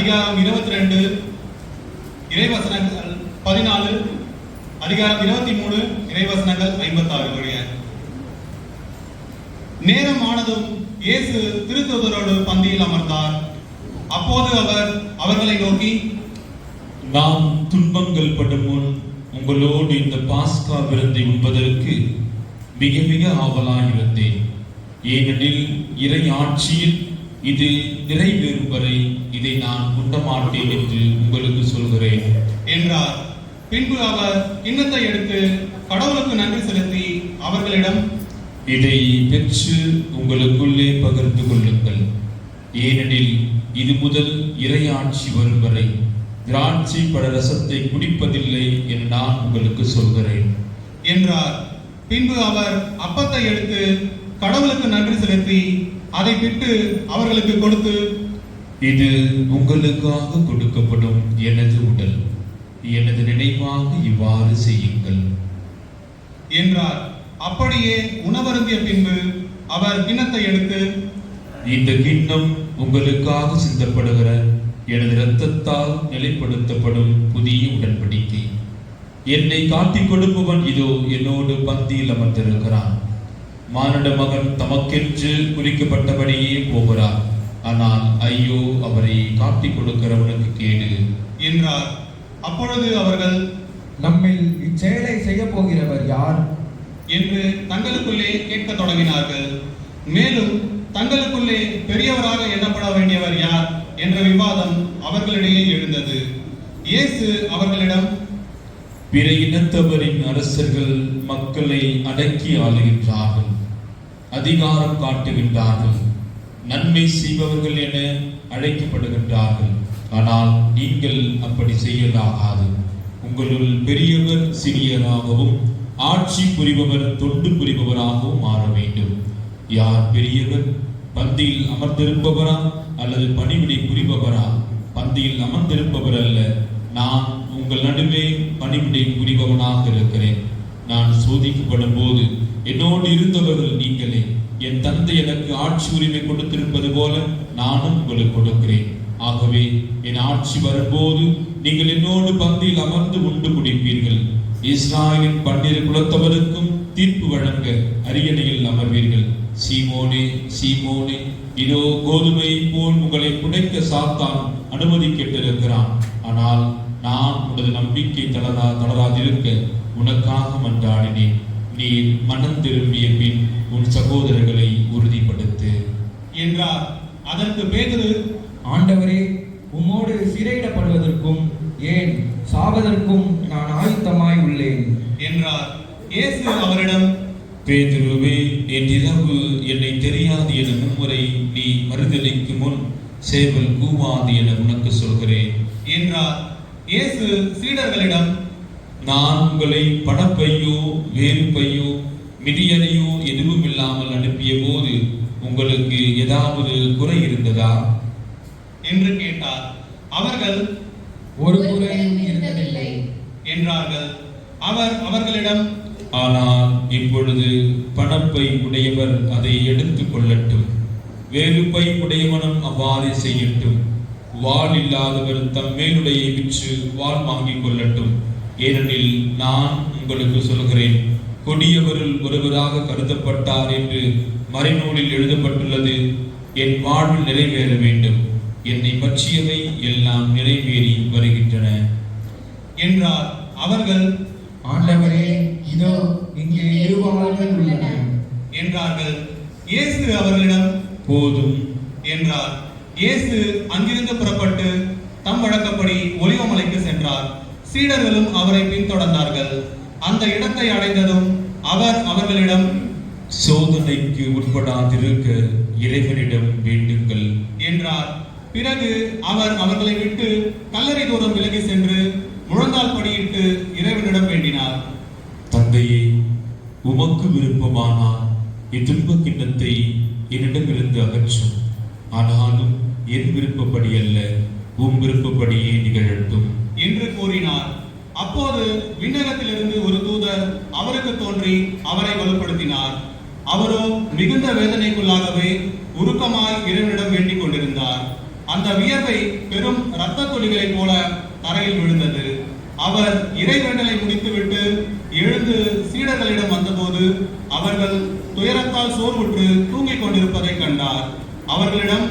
அதிகாரம் 22 இறைவசனங்கள் 14, அதிகாரம் 23 இறைவசனங்கள் 56 வரைய. நேரம் ஆனதும் இயேசு திருத்தூதரோடு பந்தியில் அமர்ந்தார். அப்போது அவர் அவர்களை நோக்கி, நாம் துன்பங்கள் படும் முன் உங்களோடு இந்த பாஸ்கா விருந்தை உண்பதற்கு மிக மிக ஆவலாயிருந்தேன். ஏனெனில் இறை ஆட்சியில் இது நிறைவேறும் வரை இதை நான் உண்ணமாட்டேன் என்று உங்களுக்கு சொல்கிறேன் என்றார். பின்பு அவர் கிண்ணத்தை எடுத்து கடவுளுக்கு நன்றி செலுத்தி அவர்களிடம், இதை பெற்று உங்களுக்குள்ளே பகிர்ந்து கொள்ளுங்கள். ஏனெனில் இது முதல் இறை ஆட்சி வரும் வரை திராட்சை பழ ரசத்தை குடிப்பதில்லை என நான் உங்களுக்கு சொல்கிறேன் என்றார். பின்பு அவர் அப்பத்தை எடுத்து கடவுளுக்கு நன்றி செலுத்தி அதை பிட்டு அவர்களுக்கு கொடுத்து, இது உங்களுக்காக கொடுக்கப்படும் எனது உடல், எனது நினைவாக இவ்வாறு செய்யுங்கள் என்றார். அப்படியே உணவருந்திய பின்பு அவர் கிண்ணத்தை எடுத்து, இந்த கிண்ணம் உங்களுக்காக சிந்தப்படுகிற எனது இரத்தத்தால் நிலைப்படுத்தப்படும் புதிய உடன்படிக்கை. என்னை காட்டிக் கொடுப்பவன் இதோ என்னோடு பந்தியில் அமர்ந்திருக்கிறான். மானிட மகன் தமக்கென்று குறிக்கப்பட்டபடியே போகிறார். ஆனால் ஐயோ அவரை காட்டிக் கொடுக்கிறவனுக்கு கேடு என்றார். அப்பொழுது அவர்கள், நம்மில் இச்செயலை செய்ய போகிறவர் யார் என்று தங்களுக்குள்ளே கேட்க தொடங்கினார்கள். மேலும் தங்களுக்குள்ளே பெரியவராக எண்ணப்பட வேண்டியவர் யார் என்ற விவாதம் அவர்களிடையே எழுந்தது. இயேசு அவர்களிடம், பிற இனத்தவரின் அரசர்கள் மக்களை அடக்கி ஆளுகின்றார்கள், அதிகாரம் காட்டுகின்றார்கள், நன்மை செய்பவர்கள் என அழைக்கப்படுகின்றார்கள். ஆனால் நீங்கள் அப்படி செய்யலாகாது. உங்களுள் பெரியவர் சிறியராகவும் ஆட்சி புரிபவர் தொண்டு புரிபவராகவும் மாற வேண்டும். யார் பெரியவர்? பந்தியில் அமர்ந்திருப்பவரா அல்லது பணிவிடை புரிபவரா? பந்தியில் அமர்ந்திருப்பவர் அல்ல, நான் உங்கள் நடுவே பணிவிடை புரிபவனாக இருக்கிறேன். நான் சோதிக்கப்படும் போது என்னோடு இருந்தவர்கள் நீங்களே. என் தந்தை எனக்கு ஆட்சி உரிமை கொடுத்திருப்பது போல நானும் உங்களுக்கு கொடுக்கிறேன். ஆகவே என் ஆட்சி வரும்போது நீங்கள் என்னோடு பந்தியில் அமர்ந்து உண்டு குடிப்பீர்கள். இஸ்ராயலின் 12 குலத்தவருக்கும் தீர்ப்பு வழங்க அரியணையில் அமர்வீர்கள். சீமோனே, சீமோனே, இதோ கோதுமை போல் உங்களை புடைக்க சாத்தான் அனுமதி கேட்டிருக்கிறான். ஆனால் நான் உனது நம்பிக்கை தளராதிருக்க உனக்காக மன்றாடினேன். நீர் மனம் திரும்பிய பின் உன் சகோதரர்களை உறுதிப்படுத்து என்றார். அதற்கு பேதுரு, ஆண்டவரே, உம்மோடு சிறையிடப்படுவதற்கும் ஏன் சாவதற்கும் நான் ஆயுத்தமாய் உள்ளேன் என்றார். இயேசு அவரிடம், பேதுருவே, என்றிரவு என்னை தெரியாது என மும்முறை நீ மறுதலிக்கு முன் சேவல் கூவாது என உனக்கு சொல்கிறேன் என்றார். இயேசு சீடர்களிடம், நான் உங்களை பணப்பையோ வேறு பையோ மிதியனையோ எதுவும் இல்லாமல் அனுப்பிய போது உங்களுக்கு ஏதாவது குறை இருந்ததா என்று கேட்டார். அவர்கள், ஒரு குறையும் இருந்ததில்லை என்றார்கள். அவர் அவர்களிடம், ஆனால் இப்பொழுது பணப்பை உடையவர் அதை எடுத்துக் கொள்ளட்டும், வேறு பை உடையவனும் அவ்வாறு செய்யட்டும். வாள் இல்லாதவர் தம் மேலுடையை விற்று வாள் வாங்கிக் கொள்ளட்டும். ஏனெனில் நான் உங்களுக்கு சொல்கிறேன், கொடியவரில் ஒருவராக கருதப்பட்டார் என்று மறைநூலில் எழுதப்பட்டுள்ளது. என் வாழ்வில் நிறைவேற வேண்டும். என்னை பற்றியவை எல்லாம் நிறைவேறி வருகின்றன என்றார். அவர்கள், ஆண்டவரே, இதோ இங்கே 7 வாள்கள் உள்ளன என்றார்கள். இயேசு அவர்களிடம், போதும் என்றார். இயேசு அங்கிருந்து புறப்பட்டு தம் வழக்கப்படி ஒலிவமலைக்கு சென்றார். சீடர்களும் அவரை பின்தொடர்ந்தார்கள். அந்த இடத்தை அடைந்ததும் அவர் அவர்களிடம், சோதனைக்கு உட்படாதிருக்க இறைவனிடம் வேண்டுங்கள் என்றார். பிறகு அவர் அவர்களை விட்டு கல்லறை தூரம் விலகி சென்று முழந்தால் படியிட்டு இறைவனிடம் வேண்டினார். தந்தையே, உமக்கு விருப்பமானால் இத்துன்ப கிண்ணத்தை என்னிடமிருந்து அகற்றும். ஆனாலும் என் விருப்பப்படி அல்ல, உம் விருப்பப்படியே நிகழட்டும் என்று கூறினார். அப்போது விண்ணகத்திலிருந்து ஒரு தூதர் அவருக்கு தோன்றி அவரை வலுப்படுத்தினார். அவரோ மிகுந்த வேதனைக்குள்ளாகவே உருக்கமாய் இறைவனிடம் வேண்டிக் கொண்டிருந்தார். அந்த வியர்வை பெரும் இரத்த துளிகளைப் போல தரையில் விழுந்தது. அவர் இறைவேண்டலை முடித்துவிட்டு எழுந்து சீடர்களிடம் வந்தபோது அவர்கள் துயரத்தால் சோர்வுற்று தூங்கிக் கொண்டிருப்பதை கண்டார். அவர்களிடம்,